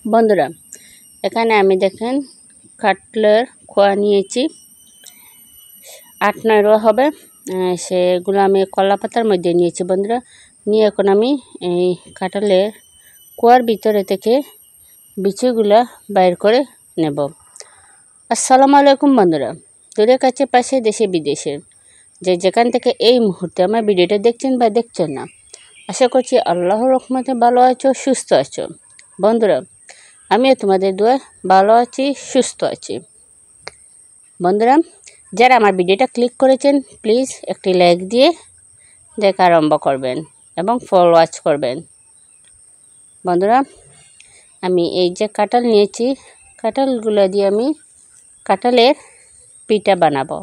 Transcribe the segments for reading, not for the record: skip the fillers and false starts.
বন্ধুরা, এখানে আমি দেখেন কাটলের খোয়া নিয়েছি 8-9 হবে। সেগুলো আমি কলা পাতার মধ্যে নিয়েছি বন্ধুরা। নিয়ে এখন আমি এই কাঁঠালের কুয়ার ভিতরে থেকে বিচিগুলা বাইর করে নেব। আসসালামু আলাইকুম বন্ধুরা, দূরে কাছে পাশে দেশে বিদেশে যেখান থেকে এই মুহূর্তে আমার ভিডিওটা দেখছেন বা দেখছেন না, আশা করছি আল্লাহর রহমতে ভালো আছো, সুস্থ আছো। বন্ধুরা, আমিও তোমাদের দোয়ায় ভালো আছি, সুস্থ আছি। বন্ধুরা, যারা আমার ভিডিওটা ক্লিক করেছেন প্লিজ একটি লাইক দিয়ে দেখা আরম্ভ করবেন এবং ফলো ওয়াচ করবেন। বন্ধুরা, আমি এই যে কাঁঠাল নিয়েছি, কাঁঠালগুলো দিয়ে আমি কাঁঠালের পিঠা বানাবো।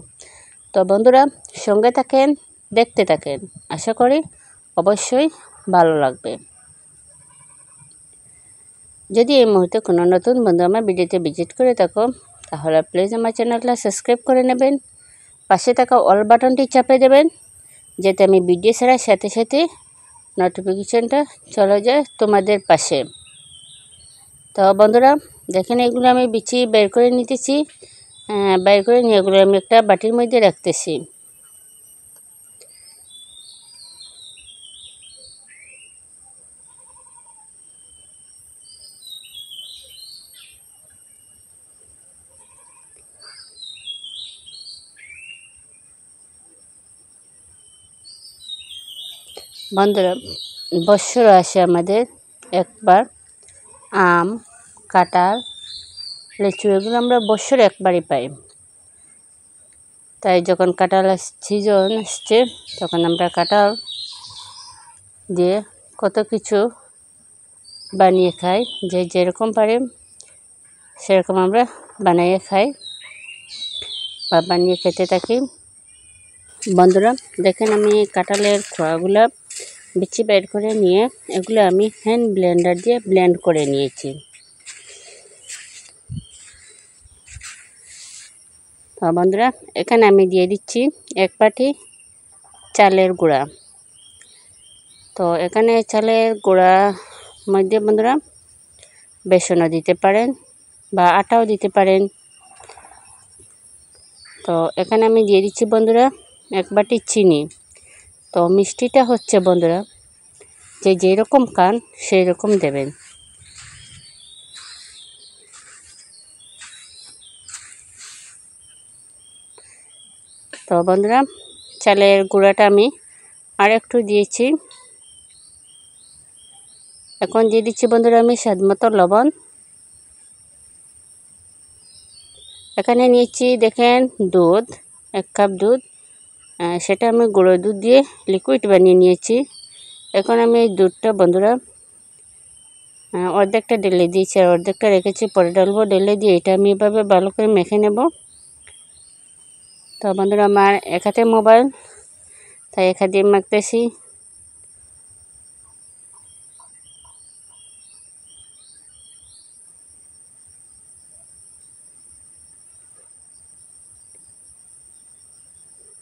তো বন্ধুরা, সঙ্গে থাকেন, দেখতে থাকেন, আশা করি অবশ্যই ভালো লাগবে। যদি এই মুহূর্তে কোনো নতুন বন্ধু আমার ভিডিওতে ভিজিট করে থাকো, তাহলে প্লিজ আমার চ্যানেলটা সাবস্ক্রাইব করে নেবেন, পাশে থাকা অল বাটনটি চাপে দেবেন, যাতে আমি ভিডিও ছাড়ার সাথে সাথে নোটিফিকেশনটা চলে যায় তোমাদের পাশে। তো বন্ধুরা দেখেন, এগুলো আমি বিচি বের করে নিতেছি। বের করে নিয়ে এগুলো আমি একটা বাটির মধ্যে রাখতেছি। বন্ধুরা, বৎসর আসে আমাদের একবার, আম, কাঁঠাল, লিচু এগুলো আমরা বৎসরে একবারই পাই। তাই যখন কাঁঠাল সিজন আসছে তখন আমরা কাঁঠাল দিয়ে কত কিছু বানিয়ে খাই, যে যেরকম পারে সেরকম আমরা বানিয়ে খাই বা বানিয়ে খেতে থাকি। বন্ধুরা দেখেন, আমি কাঁঠালের খোয়াগুলো বিচি বের করে নিয়ে এগুলো আমি হ্যান্ড ব্লেন্ডার দিয়ে ব্লেন্ড করে নিয়েছি। তো বন্ধুরা, এখানে আমি দিয়ে দিচ্ছি 1 বাটি চালের গুঁড়া। তো এখানে চালের গুঁড়া মধ্যে বন্ধুরা বেসনও দিতে পারেন বা আটাও দিতে পারেন। তো এখানে আমি দিয়ে দিচ্ছি বন্ধুরা 1 বাটি চিনি। তো মিষ্টিটা হচ্ছে বন্ধুরা যে যেরকম খান সেই রকম দেবেন। তো বন্ধুরা, চালের গুঁড়াটা আমি আর একটু দিয়েছি। এখন দিয়ে দিচ্ছি বন্ধুরা আমি স্বাদ মতো লবণ। এখানে নিয়েছি দেখেন দুধ, 1 কাপ দুধ। সেটা আমি গুঁড়ো দুধ দিয়ে লিকুইড বানিয়ে নিয়েছি। এখন আমি এই দুধটা বন্ধুরা অর্ধেকটা ঢেলে দিয়েছি আর অর্ধেকটা রেখেছি, পরে ডালবো। ঢেলে দিয়ে এটা আমি এভাবে ভালো করে মেখে নেব। তো বন্ধুরা, আমার এক হাতে মোবাইল, তাই এক হাত দিয়ে মাখতেছি।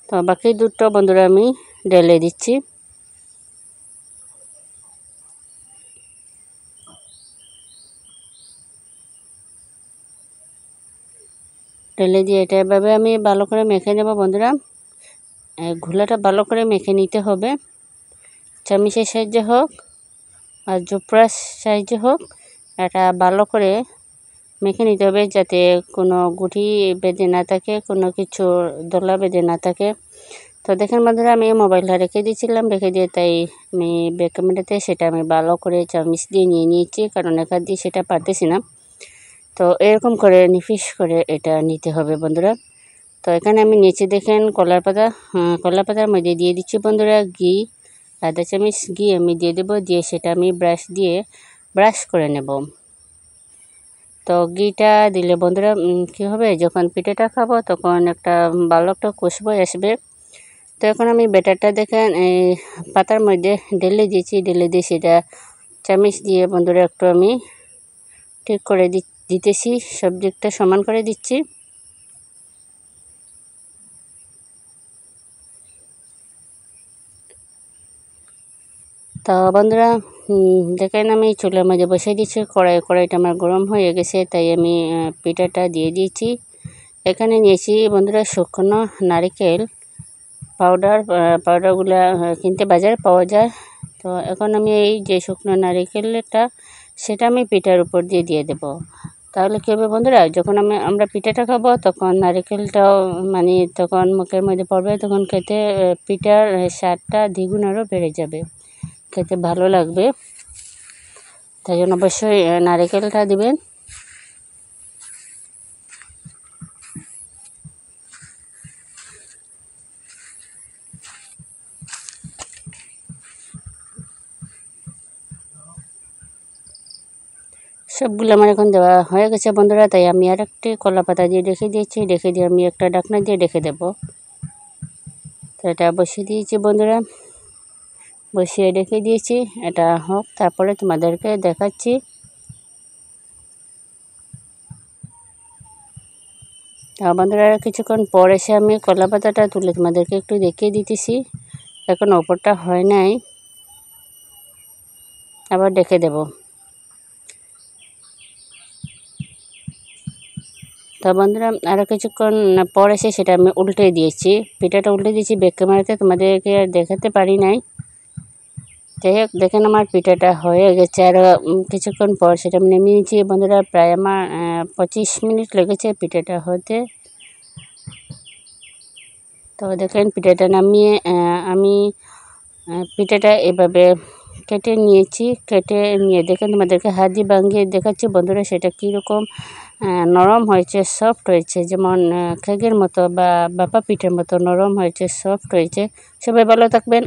তো বাকি দুধটা বন্ধুরা আমি ঢেলে দিচ্ছি। ঢেলে দিয়ে এটা এভাবে আমি ভালো করে মেখে নেব বন্ধুরা। ঘোলাটা ভালো করে মেখে নিতে হবে, চামিচের সাহায্যে হোক আর জোপড়ার সাহায্যে হোক, এটা ভালো করে মেখে নিতে হবে যাতে কোনো গুটি বেঁধে না থাকে, কোনো কিছু দলা বেঁধে না থাকে। তো দেখেন বন্ধুরা, আমি মোবাইলটা রেখে দিয়েছিলাম, রেখে দিয়ে তাই আমি ব্যাক ক্যামেরাতে সেটা আমি ভালো করে চামিচ দিয়ে নিয়ে নিয়েছি, কারণ একা দিয়ে সেটা পারতেছি না। তো এরকম করে নিফিস করে এটা নিতে হবে বন্ধুরা। তো এখানে আমি নিচে দেখেন কলার পাতা, কলার পাতার মধ্যে দিয়ে দিচ্ছি বন্ধুরা ঘি, আধা চামচ ঘি আমি দিয়ে দেবো। দিয়ে সেটা আমি ব্রাশ দিয়ে ব্রাশ করে নেব। তো ঘিটা দিলে বন্ধুরা কী হবে, যখন পিঠাটা খাবো তখন একটা ভালো একটা খুশবু আসবে। তো এখন আমি ব্যাটারটা দেখেন এই পাতার মধ্যে ঢেলে দিয়েছি, ঢেলে দিয়ে সেটা চামচ দিয়ে বন্ধুরা একটু আমি ঠিক করে দিতেছি, সব দিকটা সমান করে দিচ্ছি। তো বন্ধুরা দেখেন আমি চুলার মধ্যে বসিয়ে দিচ্ছি কড়াইটা আমার গরম হয়ে গেছে, তাই আমি পিঠাটা দিয়ে দিয়েছি। এখানে নিয়েছি বন্ধুরা শুকনো নারকেল পাউডারগুলো কিনতে বাজারে পাওয়া যায়। তো এখন আমি এই যে শুকনো নারকেলটা সেটা আমি পিঠার উপর দিয়ে দেব। তাহলে কী হবে বন্ধুরা, যখন আমরা পিঠাটা খাবো তখন নারকেলটাও মানে তখন মুখের মধ্যে পড়বে, তখন খেতে পিঠার স্বাদটা দ্বিগুণ আরও বেড়ে যাবে, খেতে ভালো লাগবে। তাই জন্য অবশ্যই নারকেলটা দিবেন। সবগুলো আমার এখন দেওয়া হয়ে গেছে বন্ধুরা, তাই আমি আর একটি কলা পাতা দিয়ে রেখে দিয়েছি, রেখে দিয়ে আমি একটা ঢাকনা দিয়ে রেখে দেব। তো এটা বসিয়ে দিয়েছি বন্ধুরা, বসিয়ে রেখে দিয়েছি, এটা হোক, তারপরে তোমাদেরকে দেখাচ্ছি। বন্ধুরা কিছুক্ষণ পর এসে আমি কলা পাতাটা তুলে তোমাদেরকে একটু দেখিয়ে দিতেছি। এখন ওপরটা হয় নাই, আবার দেখে দেব। তো বন্ধুরা আরও কিছুক্ষণ পর এসে সেটা আমি উল্টে দিয়েছি, পিঠাটা উল্টে দিয়েছি। ব্যাক ক্যামেরাতে তোমাদেরকে আর দেখাতে পারি নাই। যাই হোক, দেখেন আমার পিঠাটা হয়ে গেছে। আর কিছুক্ষণ পর সেটা আমি নেমে নিয়েছি বন্ধুরা। প্রায় আমার 25 মিনিট লেগেছে পিঠাটা হতে। তো দেখেন পিঠাটা নামিয়ে আমি পিঠাটা এভাবে কেটে নিয়েছি। কেটে নিয়ে দেখেন তোমাদেরকে হাত দিয়ে ভাঙিয়ে দেখাচ্ছি বন্ধুরা, সেটা কীরকম নরম হয়েছে, সফট হয়েছে, যেমন কেকের মতো বা ভাপা পিঠার মতো নরম হয়েছে, সফট হয়েছে। সবাই ভালো থাকবেন।